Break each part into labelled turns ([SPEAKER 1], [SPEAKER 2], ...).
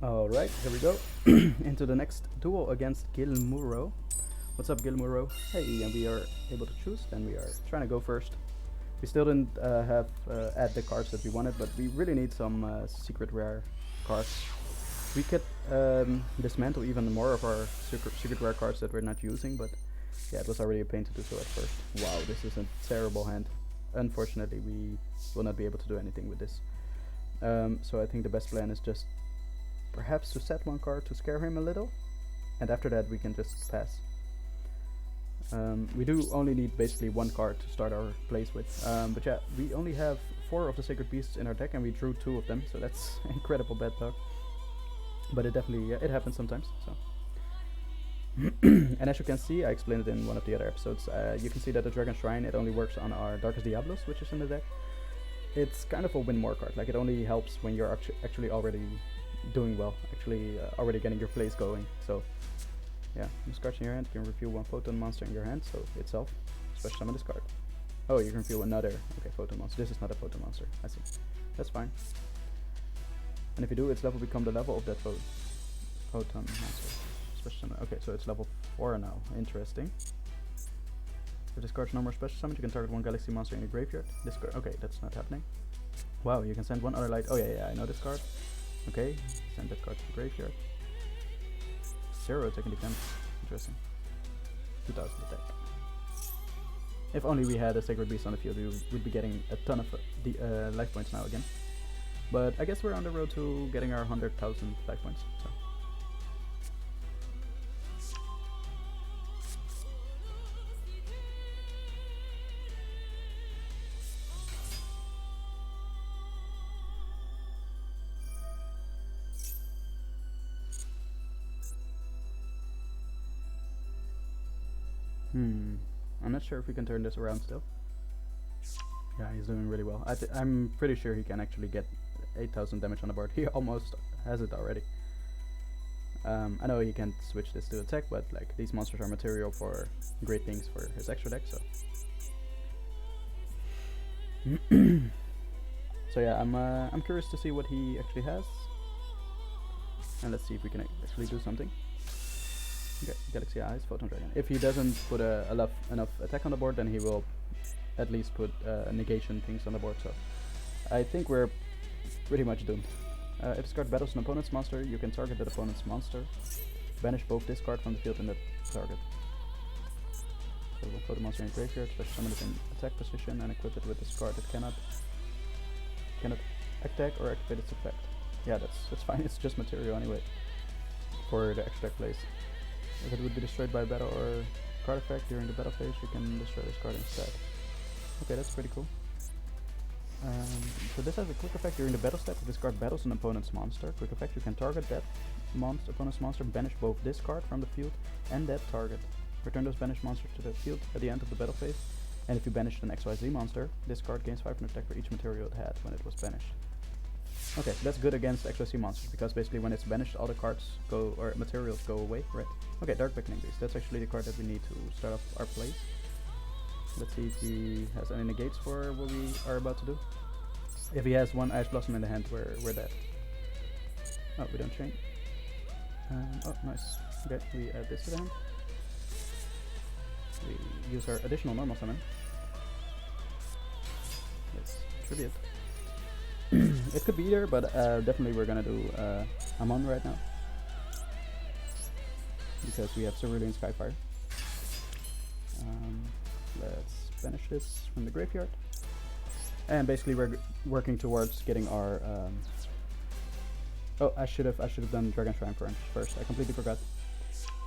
[SPEAKER 1] Alright, here we go. Into the next duel against Gilmuro. What's up, Gilmuro? Hey, and we are able to choose, then we are trying to go first. We still didn't add the cards that we wanted, but we really need some secret rare cards. We could dismantle even more of our secret rare cards that we're not using, but yeah, it was already a pain to do so at first. Wow, this is a terrible hand. Unfortunately, we will not be able to do anything with this. So I think the best plan is just perhaps to set one card to scare him a little, and after that we can just pass. We do only need basically one card to start our plays with, but yeah, we only have 4 of the Sacred Beasts in our deck and we drew 2 of them, so that's incredible bad luck. But it definitely, it happens sometimes, so. And as you can see, I explained it in one of the other episodes, you can see that the Dragon Shrine, it only works on our Darkest Diablos, which is in the deck. It's kind of a win more card, like it only helps when you're actually already doing well, already getting your plays going. So yeah, use cards in your hand, you can reveal one photon monster in your hand, so itself, special summon this card. Oh, you can reveal another, okay, photon monster. This is not a photon monster, I see. That's fine. And if you do, its level become the level of that photon monster. Special summon. Okay, so it's level 4 now, interesting. If this card's no more special summon, you can target one galaxy monster in your graveyard. This card, okay, that's not happening. Wow, you can send one other light, oh yeah, I know this card. Okay, send that card to the graveyard. 0 attacking defense, interesting. 2000 attack. If only we had a Sacred Beast on the field, we would be getting a ton of life points now again. But I guess we're on the road to getting our 100,000 life points, so. I'm not sure if we can turn this around still. Yeah, he's doing really well. I'm pretty sure he can actually get 8,000 damage on the board. He almost has it already. I know he can't switch this to attack, but like these monsters are material for great things for his extra deck, so. So yeah, I'm curious to see what he actually has, and let's see if we can actually do something. Okay, Galaxy Eyes, Photon Dragon. If he doesn't put enough attack on the board, then he will at least put negation things on the board, so I think we're pretty much doomed. If this card battles an opponent's monster, you can target that opponent's monster. Banish both this card from the field and the target. So we'll put the monster in the graveyard, special summon it in attack position, and equip it with this card that cannot attack or activate its effect. Yeah, that's fine, it's just material anyway for the extra deck plays. If it would be destroyed by a battle or card effect during the battle phase, you can destroy this card instead. Okay, that's pretty cool. So this has a quick effect during the battle step. If this card battles an opponent's monster, quick effect, you can target that opponent's monster, banish both this card from the field and that target. Return those banished monsters to the field at the end of the battle phase. And if you banished an XYZ monster, this card gains 500 attack for each material it had when it was banished. Okay, so that's good against XYZ monsters, because basically when it's banished, all the cards go, or materials go away, right? Okay, Dark Beckoning Beast. That's actually the card that we need to start off our plays. Let's see if he has any negates for what we are about to do. If he has one Ice Blossom in the hand, we're dead. Oh, we don't chain. Oh, nice. Okay, we add this to the hand. We use our additional normal summon. Let's tribute. It could be either, but definitely we're gonna do Amon right now, because we have Cerulean Skyfire. Let's banish this from the graveyard, and basically we're working towards getting our. Oh, I should have done Dragon Shrine first. I completely forgot,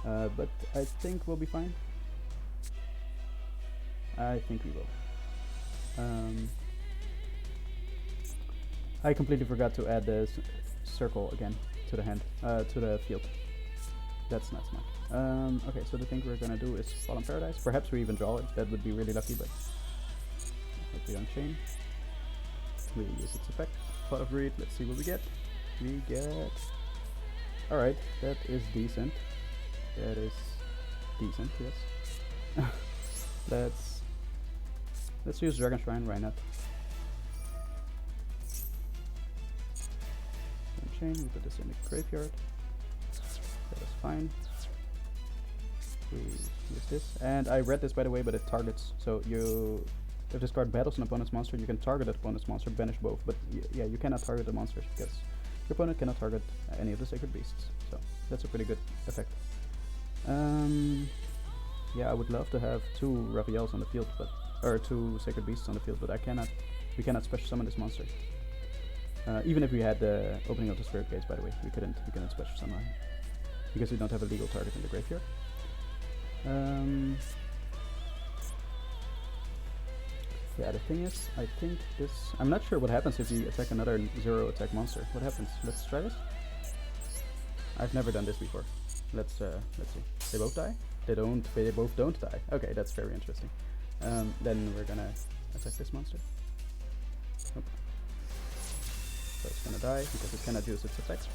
[SPEAKER 1] but I think we'll be fine. I think we will. I completely forgot to add the circle again to the hand, to the field. That's not smart. Okay, so the thing we're gonna do is Fallen Paradise. Perhaps we even draw it. That would be really lucky, but hope we don't chain. We use its effect. Pot of Greed. Let's see what we get. We get. All right, that is decent. That is decent. Yes. Let's use Dragon Shrine. Why not? chain. We put this in the graveyard. That is fine. We use this. And I read this by the way, but it targets. So if this card battles an opponent's monster, you can target that opponent's monster, banish both. But yeah, you cannot target the monsters because your opponent cannot target any of the sacred beasts. So that's a pretty good effect. Yeah, I would love to have 2 Raphaels on the field, but or 2 sacred beasts on the field, but I cannot. We cannot special summon this monster. Even if we had the opening of the spirit gates, by the way, we couldn't special summon because we don't have a legal target in the graveyard. Yeah, the thing is, I think this. I'm not sure what happens if we attack another 0 attack monster. What happens? Let's try this. I've never done this before. Let's see. They both die? They both don't die. Okay, that's very interesting. Then we're gonna attack this monster. Nope. So it's gonna die because it cannot use its effects.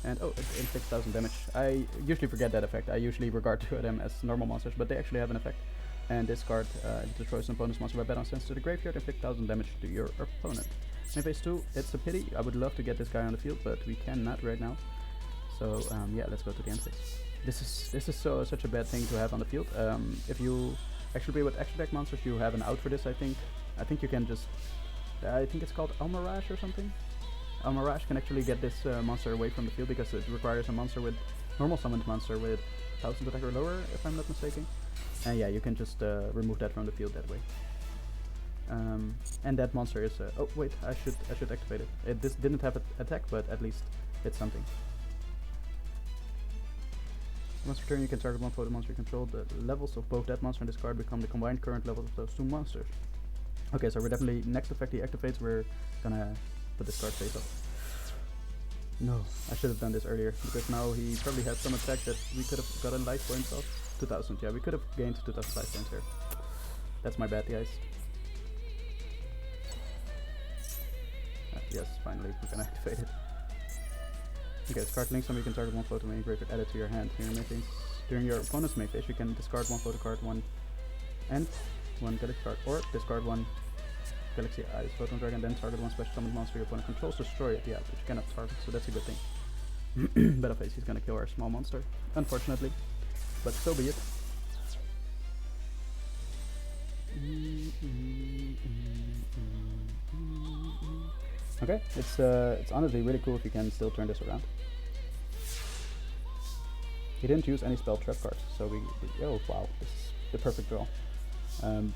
[SPEAKER 1] And oh, it inflicts 1000 damage. I usually forget that effect. I usually regard them as normal monsters, but they actually have an effect. And this card destroys an opponent's monster by battle sends to the graveyard, inflict 1000 damage to your opponent. In phase 2, it's a pity. I would love to get this guy on the field, but we cannot right now. So yeah, let's go to the end phase. This is such a bad thing to have on the field. If you actually play with extra deck monsters, you have an out for this. I think you can just. I think it's called Almirage or something. Almirage can actually get this monster away from the field because it requires a monster with normal summoned monster with 1000 attack or lower, if I'm not mistaken. And yeah, you can just remove that from the field that way. And that monster is. Oh wait, I should activate it. This didn't have an attack, but at least it's something. Once per turn, you can target one photo monster you control. The levels of both that monster and this card become the combined current levels of those 2 monsters. Okay, so we're definitely, next effect he activates, we're gonna put this card face up. No, I should have done this earlier, because now he probably has some attack that we could have gotten life points of. 2000, yeah, we could have gained 2000 life points here. That's my bad, guys. Yes, finally, we can activate it. Okay, this card links, and you can target one photo main graveyard, add it to your hand. During your opponent's main phase, you can discard one photo card, one galaxy card, or discard one Galaxy Eyes Photon Dragon, then target one special summon monster your opponent controls, destroy it, yeah, but you cannot target, so that's a good thing. Battle phase, he's gonna kill our small monster, unfortunately, but so be it. Okay, it's honestly really cool if you can still turn this around. He didn't use any spell trap cards, so oh wow, this is the perfect draw.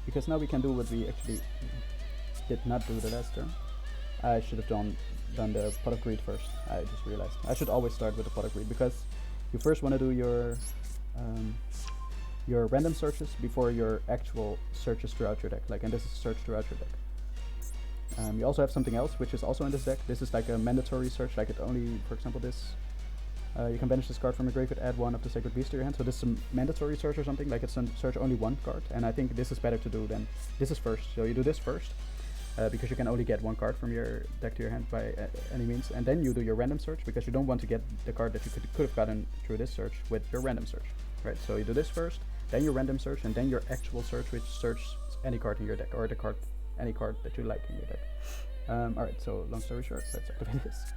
[SPEAKER 1] Because now we can do what we actually did not do the last turn. I should have done the Pot of Greed first. I just realized I should always start with the Pot of Greed because you first want to do your random searches before your actual searches throughout your deck. Like, and this is a search throughout your deck. You also have something else which is also in this deck. This is like a mandatory search. Like it only, for example, this. You can banish this card from your graveyard, add one of the sacred beasts to your hand. So this is a mandatory search or something. Like it's a search only one card, and I think this is better to do than this is first. So you do this first. Because you can only get one card from your deck to your hand by any means, and then you do your random search because you don't want to get the card that you could have gotten through this search with your random search, right? So you do this first, then your random search, and then your actual search, which searches any card in your deck or any card that you like in your deck. All right. So long story short, let's activate this.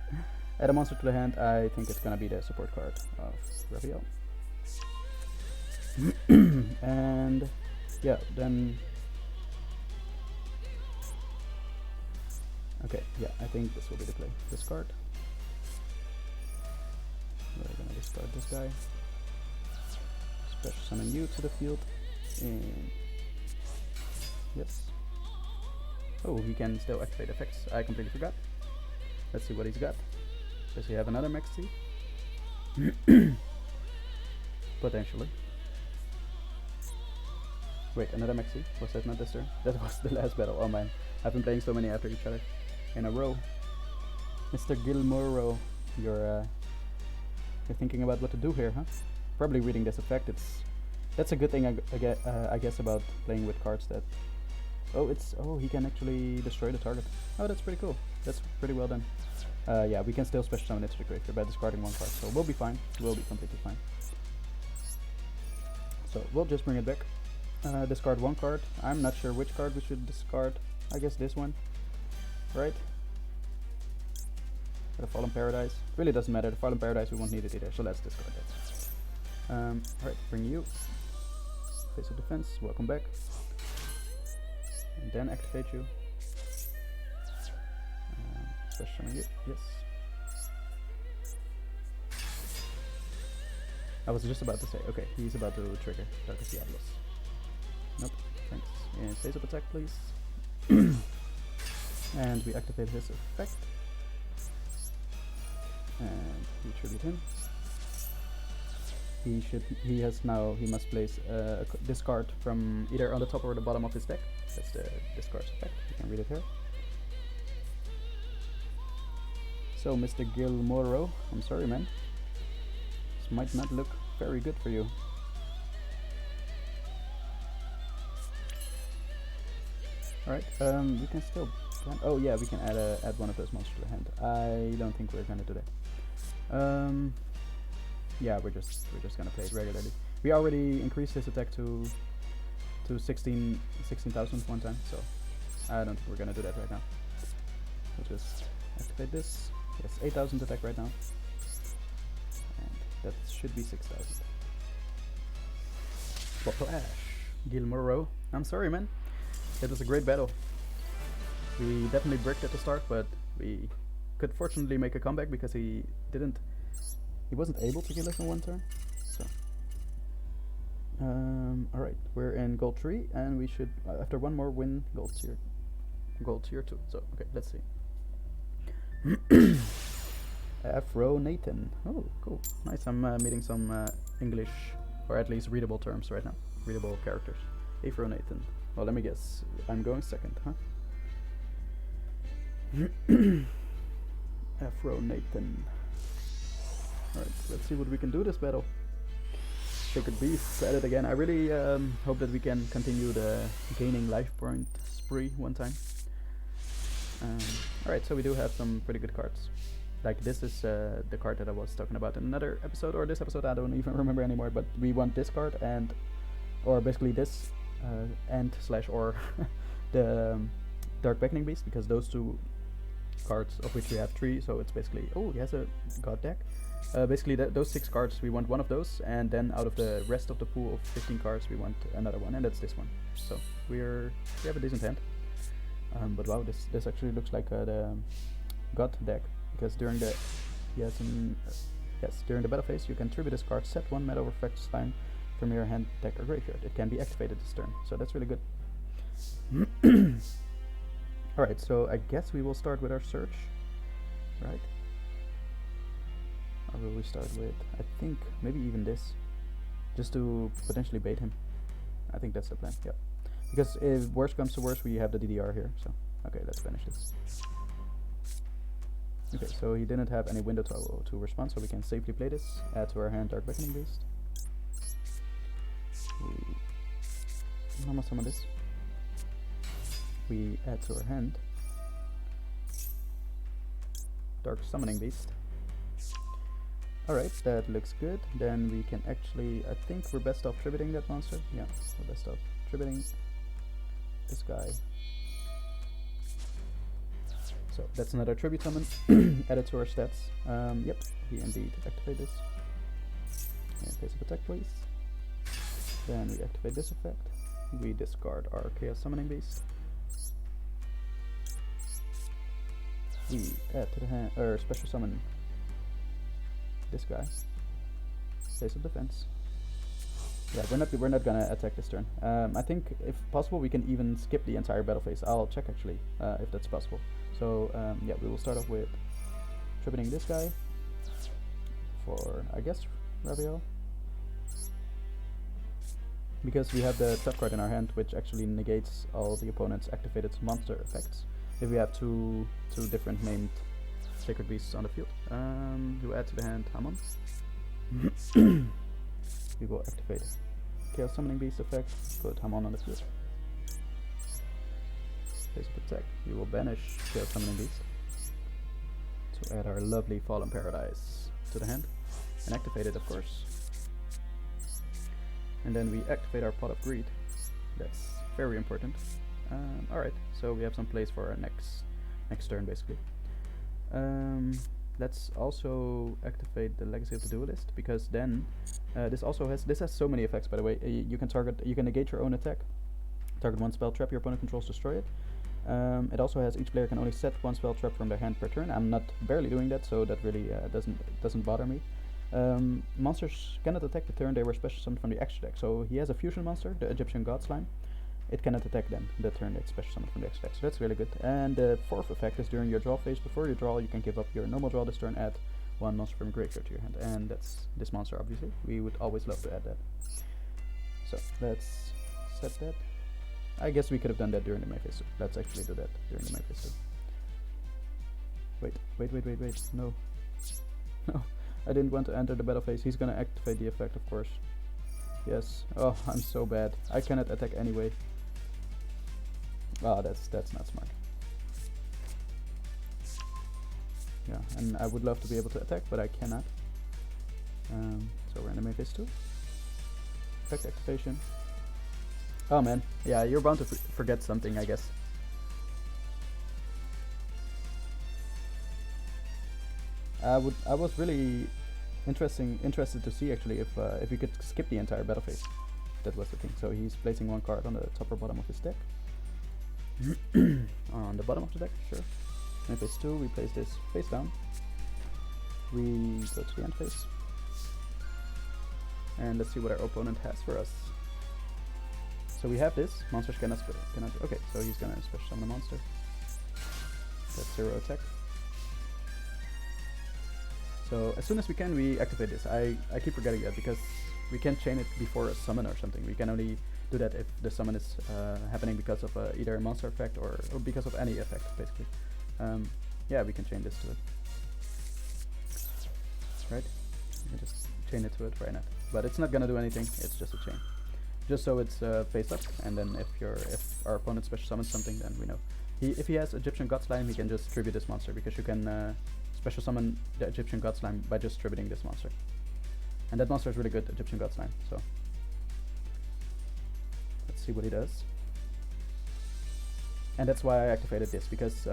[SPEAKER 1] Add a monster to the hand. I think it's gonna be the support card of Raphael. And yeah, then. Okay, yeah, I think this will be the play. Discard. We're gonna discard this guy. Special summon you to the field. And yes. Oh, he can still activate effects. I completely forgot. Let's see what he's got. Does he have another Maxi? Potentially. Wait, another Maxi? Was that not this turn? That was the last battle. Oh man, I've been playing so many after each other in a row. Mr. Gilmoro, you're thinking about what to do here, huh? Probably reading this effect. That's a good thing I guess about playing with cards that. Oh, he can actually destroy the target. Oh, that's pretty cool. That's pretty well done. Yeah, we can still special summon it to the graveyard by discarding one card, so we'll be fine. We'll be completely fine. So we'll just bring it back. Discard one card. I'm not sure which card we should discard. I guess this one, right? The Fallen Paradise. Really doesn't matter. The Fallen Paradise, we won't need it either, so let's discard that. Alright, bring you. Face of Defense, welcome back. And then activate you. Special summon you, yes. I was just about to say, okay, he's about to trigger Darkest Diablos. Nope, thanks. And face of attack, please. And we activate his effect. And we tribute him. He must place this card from either on the top or the bottom of his deck. That's the discard's effect. You can read it here. So, Mr. Gilmoro, I'm sorry, man. This might not look very good for you. Alright, we can still... Oh yeah, we can add one of those monsters to the hand. I don't think we're gonna do that. Yeah, we're just gonna play it regularly. We already increased his attack to 16,000 one time, so I don't think we're gonna do that right now. We'll just activate this. Yes, 8,000 attack right now, and that should be 6,000. Flash, Gilmoro. I'm sorry, man. It was a great battle. We definitely bricked at the start, but we could fortunately make a comeback because he wasn't able to kill us in one turn. So, alright, we're in gold 3, and we should, after one more win, gold tier 2. So, okay, let's see. Afro Nathan. Oh, cool. Nice, I'm meeting some English, or at least readable terms right now. Readable characters. Afro Nathan. Well, let me guess. I'm going second, huh? Afro Nathan. Alright, let's see what we can do this battle. Sacred Beast at it again. I really hope that we can continue the gaining life point spree one time. Alright, so we do have some pretty good cards. Like this is the card that I was talking about in another episode, or this episode, I don't even remember anymore, but we want this card and, or basically this and slash or the Dark Beckoning Beast, because those two cards, of which we have 3, so it's basically, oh, he has a god deck. Basically those 6 cards, we want one of those, and then out of the rest of the pool of 15 cards we want another one, and that's this one. So we have a decent hand. But wow, this actually looks like the god deck, because during the during the battle phase you can tribute this card, set one mana over effect spine from your hand, deck, or graveyard. It can be activated this turn, so that's really good. Alright, so I guess we will start with our search, right? Or will we start with, I think, maybe even this, just to potentially bait him. I think that's the plan, yeah. Because if worse comes to worse, we have the DDR here, so... Okay, let's finish this. Okay, so he didn't have any window to respond, so we can safely play this. Add to our hand Dark Beckoning Beast. We normal summon this. We add to our hand Dark Summoning Beast. Alright, that looks good. Then we can actually, I think we're best off tributing that monster. Yeah, we're best off tributing this guy. So that's another tribute summon added to our stats. Yep, we indeed activate this. And face of attack, please. Then we activate this effect. We discard our Chaos Summoning Beast. We add to the hand, or special summon this guy. Face of defense. Yeah, we're not gonna attack this turn. I think if possible we can even skip the entire battle phase. I'll check actually if that's possible. So yeah, we will start off with tributing this guy for, I guess, Raviel, because we have the trap card in our hand, which actually negates all the opponent's activated monster effects if we have two different named Sacred Beasts on the field. You add to the hand Hamon. We will activate Chaos Summoning Beast effect, put Hamon on the field. Face of attack, we will banish Chaos Summoning Beast to add our lovely Fallen Paradise to the hand and activate it, of course. And then we activate our Pot of Greed. That's very important. Alright, so we have some plays for our next turn basically. let's also activate the Legacy of the Duelist, because then this has so many effects, by the way. You can negate your own attack, target one spell trap your opponent controls, destroy it. It also has each player can only set one spell trap from their hand per turn. I'm not barely doing that, so that really doesn't bother me. Monsters cannot attack the turn they were special summoned from the extra deck. So he has a fusion monster, the Egyptian God Slime. It cannot attack then the turn it's special summoned from the extra deck. So that's really good. And the fourth effect is during your draw phase. Before you draw, you can give up your normal draw this turn, add one monster from graveyard to your hand, and that's this monster. Obviously, we would always love to add that. So let's set that. I guess we could have done that during the main phase too. Let's actually do that during the main phase too. Wait. No. No. I didn't want to enter the battle phase. He's gonna activate the effect, of course. Yes. Oh, I'm so bad. I cannot attack anyway. Oh, that's not smart. Yeah, and I would love to be able to attack, but I cannot. So we're in the main phase too. Effect activation. Oh man, yeah, you're bound to forget something, I guess. I was really interested to see actually if we could skip the entire battle phase. That was the thing. So he's placing one card on the top or bottom of his deck. On the bottom of the deck, sure. In phase 2, we place this face down. We go to the end phase. And let's see what our opponent has for us. So we have this. Monsters cannot. Okay, so he's gonna special summon a monster. That's 0 attack. So as soon as we can, we activate this. I keep forgetting that because we can't chain it before a summon or something. We can only do that if the summon is happening because of either a monster effect or because of any effect, basically. Yeah, we can chain this to it. Right? We can just chain it to it right now. But it's not gonna do anything. It's just a chain. Just so it's face up, and then if our opponent special summons something, then we know. If he has Egyptian God Slime, he can just tribute this monster, because you can special summon the Egyptian God Slime by just tributing this monster. And that monster is really good, Egyptian God Slime, so let's see what he does. And that's why I activated this, because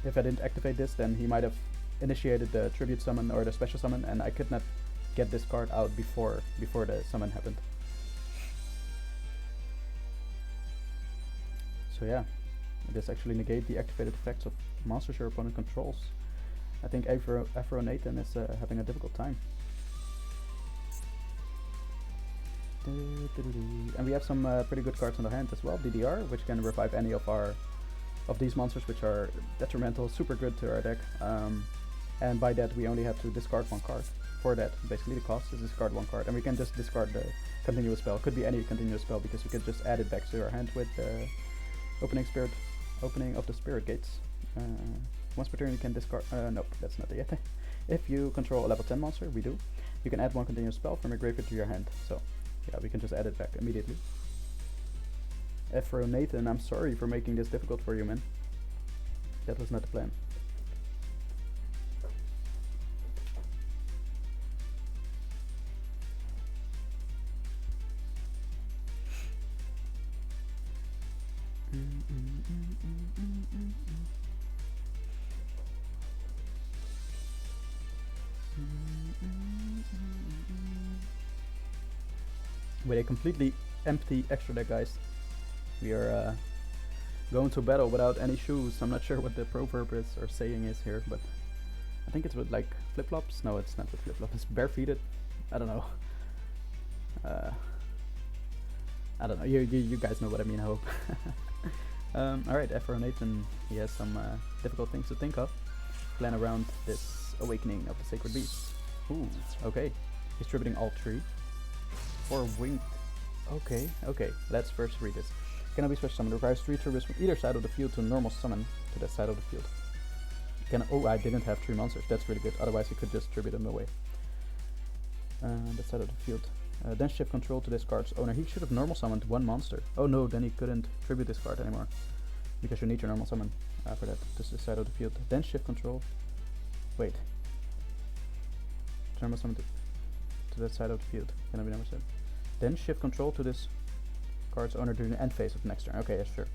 [SPEAKER 1] if I didn't activate this, then he might have initiated the tribute summon or the special summon, and I could not get this card out before the summon happened. So yeah, this actually negates the activated effects of monsters your opponent controls. I think Afro Nathan is having a difficult time. And we have some pretty good cards in the hand as well. DDR, which can revive any of these monsters which are detrimental, super good to our deck. And by that we only have to discard one card. For that, basically the cost is discard one card, and we can just discard the continuous spell. Could be any continuous spell, because we could just add it back to our hand with the opening of the spirit gates. Once per turn you can discard, nope, that's not it yet. If you control a level 10 monster, we do, you can add one continuous spell from your graveyard to your hand. So yeah, we can just add it back immediately. Afro Nathan, I'm sorry for making this difficult for you, man. That was not the plan. With a completely empty extra deck, guys, we are going to battle without any shoes. I'm not sure what the proverb is or saying is here, but I think it's with like flip-flops. No, it's not with flip-flops. It's barefooted. I don't know. I don't know. You guys know what I mean, I hope. Alright, Afro Nathan, he has some difficult things to think of. Plan around this awakening of the Sacred Beast. Ooh, okay. He's tributing all 3. 4 winged. Okay, let's first read this. Cannot be special summoned. Requires 3 tributes from either side of the field to normal summon to that side of the field. Oh, I didn't have 3 monsters. That's really good. Otherwise, you could just tribute them away. That side of the field. Then shift control to this card's owner. He should have normal summoned 1 monster. Oh no, then he couldn't tribute this card anymore, because you need your normal summon for that. This is the side of the field. Then shift control. Wait. Normal summon to that side of the field. Can I be number 7? Then shift control to this card's owner during the end phase of the next turn. Okay, yeah, sure.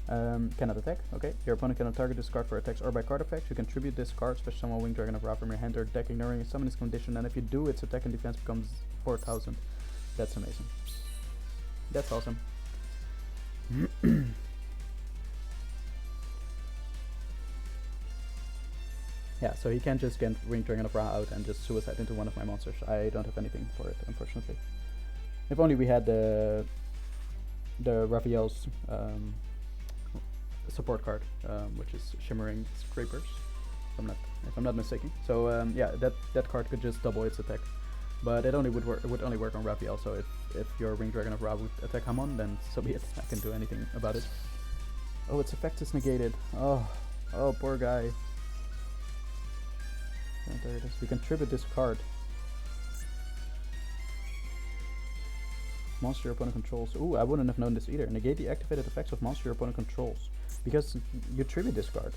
[SPEAKER 1] Cannot attack. Okay. Your opponent cannot target this card for attacks or by card effects. You can tribute this card, special summon Winged Dragon of Ra from your hand or deck, ignoring its summon its condition, and if you do, its attack and defense becomes 4000. That's amazing. That's awesome. Yeah, so he can't just get Winged Dragon of Ra out and just suicide into one of my monsters. I don't have anything for it, unfortunately. If only we had the Raphael's support card, which is Shimmering Scrapers, if I'm not mistaken. So yeah, that card could just double its attack, but it would only work on Raphael. So if your Winged Dragon of Ra would attack Hamon, then so be it. I can do anything about it. Oh, its effect is negated. Oh, poor guy. Oh, there it is. We can tribute this card. Monster your opponent controls. Ooh, I wouldn't have known this either. Negate the activated effects of monster your opponent controls. Because you tribute this card.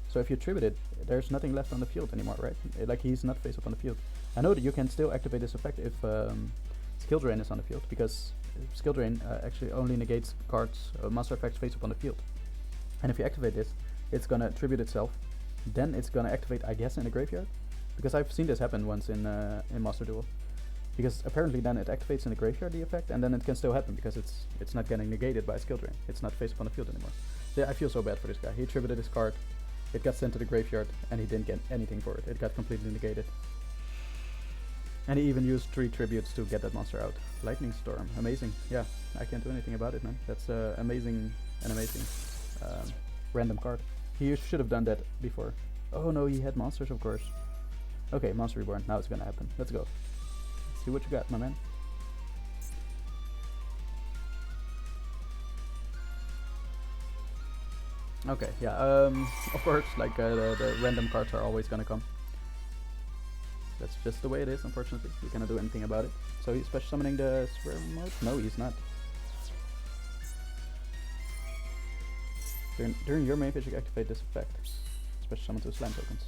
[SPEAKER 1] So if you tribute it, there's nothing left on the field anymore, right? Like, he's not face up on the field. I know that you can still activate this effect if Skill Drain is on the field, because Skill Drain actually only negates cards, monster effects face up on the field. And if you activate this, it's gonna tribute itself. Then it's gonna activate, I guess, in the graveyard. Because I've seen this happen once in Master Duel. Because apparently then it activates in the graveyard, the effect, and then it can still happen because it's not getting negated by Skill Drain. It's not face up on the field anymore. Yeah, I feel so bad for this guy. He tributed his card, it got sent to the graveyard, and he didn't get anything for it. It got completely negated. And he even used 3 tributes to get that monster out. Lightning Storm, amazing. Yeah, I can't do anything about it, man. That's an amazing random card. He should have done that before. Oh no, he had monsters, of course. Okay, Monster Reborn, now it's gonna happen. Let's go. See what you got, my man. Okay, yeah, of course, like, the random cards are always gonna come. That's just the way it is, unfortunately. We cannot do anything about it. So he's special summoning the Swear mode? No, he's not. During your main phase, you can activate this effect. Special summon 2 slime tokens.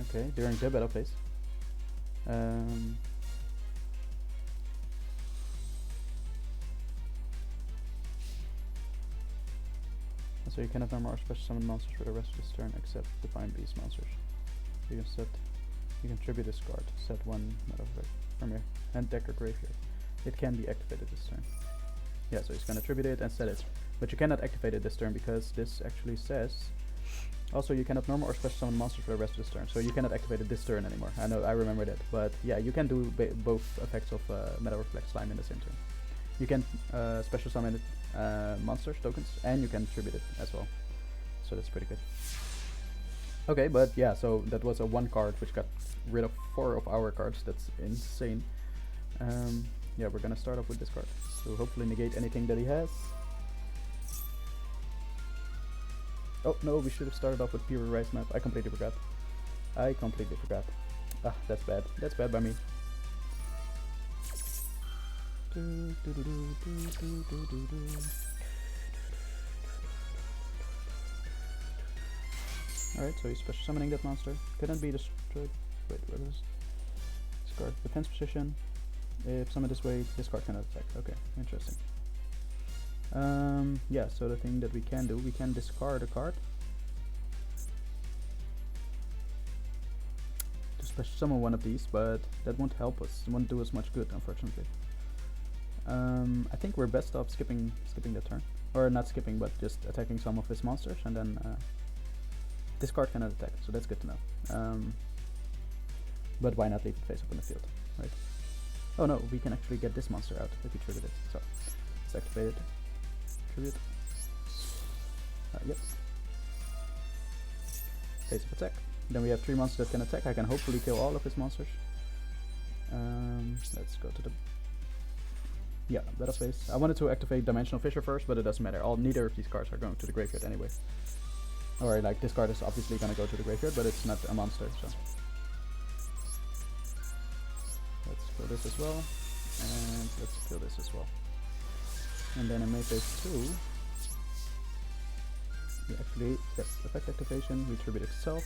[SPEAKER 1] Okay, during the battle phase. So you cannot no more special summon monsters for the rest of this turn except Divine Beast monsters. You can tribute this card. Set 1 metal from your hand, deck, or graveyard. It can be activated this turn. Yeah, so he's gonna tribute it and set it. But you cannot activate it this turn because this actually says also you cannot normal or special summon monsters for the rest of this turn. So you cannot activate it this turn anymore. I know, I remember that. But yeah, you can do both effects of Metal Reflect Slime in the same turn. You can special summon monsters, tokens, and you can tribute it as well. So that's pretty good. Okay, but yeah, so that was a 1 card which got rid of 4 of our cards. That's insane. Yeah, we're gonna start off with this card. So hopefully negate anything that he has. Oh no, we should have started off with Pure Rise Map. I completely forgot. Ah, that's bad. That's bad by me. Alright, so he's special summoning that monster. Couldn't be destroyed. Wait, what is this card? Defense position. If summoned this way, this card cannot attack. Okay, interesting. Yeah, so the thing that we can do, we can discard a card to special summon one of these, but that won't help us. It won't do us much good, unfortunately. I think we're best off skipping that turn, or not skipping, but just attacking some of his monsters, and then this card cannot attack, so that's good to know. But why not leave it face up in the field, right? Oh no, we can actually get this monster out if we tribute it. So let's activate it. Tribute. Yep. Face up attack. Then we have 3 monsters that can attack. I can hopefully kill all of his monsters. Let's go to the battle phase. I wanted to activate Dimensional Fissure first, but it doesn't matter. Neither of these cards are going to the graveyard anyway. Or like this card is obviously going to go to the graveyard, but it's not a monster, so let's kill this as well, and let's kill this as well. And then in main phase 2, we actually, yes, effect activation, we tribute itself.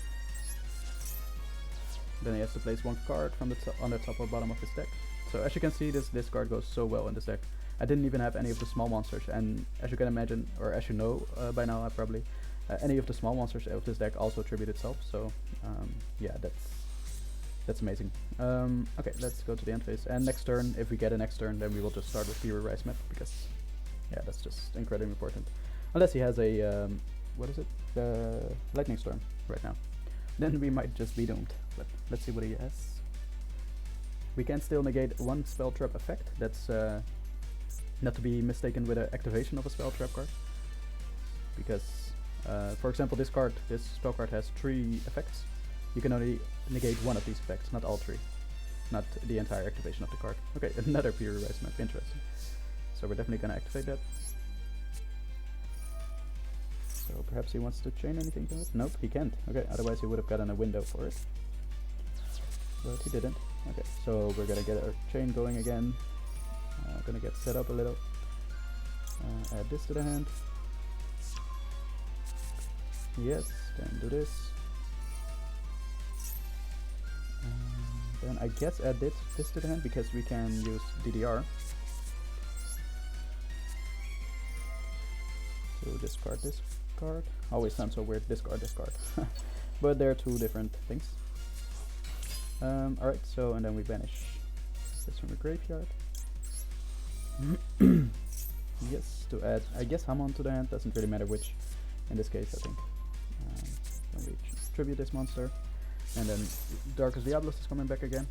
[SPEAKER 1] Then he has to place 1 card from the on the top or bottom of his deck. So as you can see, this card goes so well in this deck. I didn't even have any of the small monsters, and as you can imagine, or as you know by now, probably any of the small monsters of this deck also tribute itself. So yeah, that's amazing. Okay, let's go to the end phase. And next turn, if we get a next turn, then we will just start with Pure Rise Map, because yeah, that's just incredibly important. Unless he has a what is it? The Lightning Storm right now. Then we might just be doomed. But let's see what he has. We can still negate one spell trap effect. That's not to be mistaken with an activation of a spell trap card. Because, for example, this spell card has 3 effects. You can only negate one of these effects, not all 3. Not the entire activation of the card. Okay, another Pure Rise Map. Interesting. So we're definitely gonna activate that. So perhaps he wants to chain anything to it? Nope, he can't. Okay, otherwise he would have gotten a window for it. But he didn't. Okay, so we're gonna get our chain going again. Gonna get set up a little. Add this to the hand. Yes, then do this. Then I guess add this to the hand, because we can use DDR. So discard this card. Always sounds so weird, discard. But there are 2 different things. Alright, so and then we banish this from the graveyard. Yes, to add, I guess Hamon to the hand, doesn't really matter which in this case, I think. Then we tribute this monster, and then Darkest Diablos is coming back again.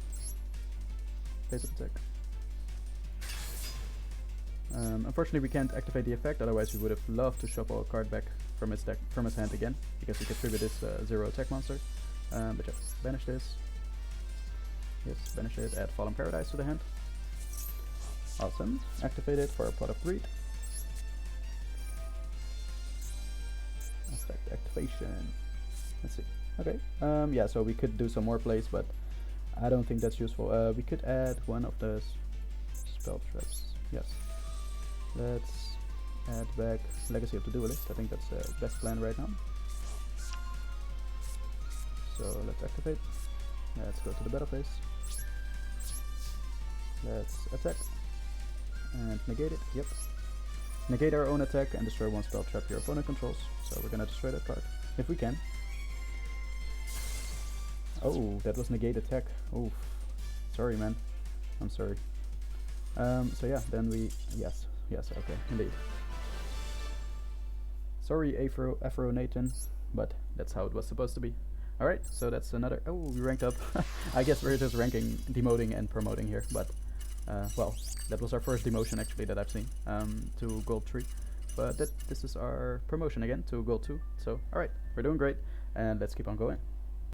[SPEAKER 1] Face up attack. Unfortunately we can't activate the effect, otherwise we would have loved to shuffle a card back from his hand again, because we could tribute this 0 attack monster. But yeah, banish this. Yes, banish it, add Fallen Paradise to the hand. Awesome. Activate it for a Pot of Greed. Effect activation. Let's see. Okay. Yeah, so we could do some more plays, but I don't think that's useful. We could add one of the spell traps. Yes. Let's add back Legacy of the Duelist. I think that's the best plan right now. So let's activate. Let's go to the battle phase. Let's attack. And negate it. Yep. Negate our own attack and destroy one spell trap your opponent controls. So we're gonna destroy that card. If we can. Oh, that was negate attack. Oof. Sorry, man. I'm sorry. So yeah, then we... Yes, okay, indeed. Sorry, Afro Nathan, but that's how it was supposed to be. Alright, so that's another... Oh, we ranked up. I guess we're just ranking, demoting and promoting here, but... well, that was our first demotion actually that I've seen, to Gold 3. But this is our promotion again to Gold 2. So, alright, we're doing great, and let's keep on going.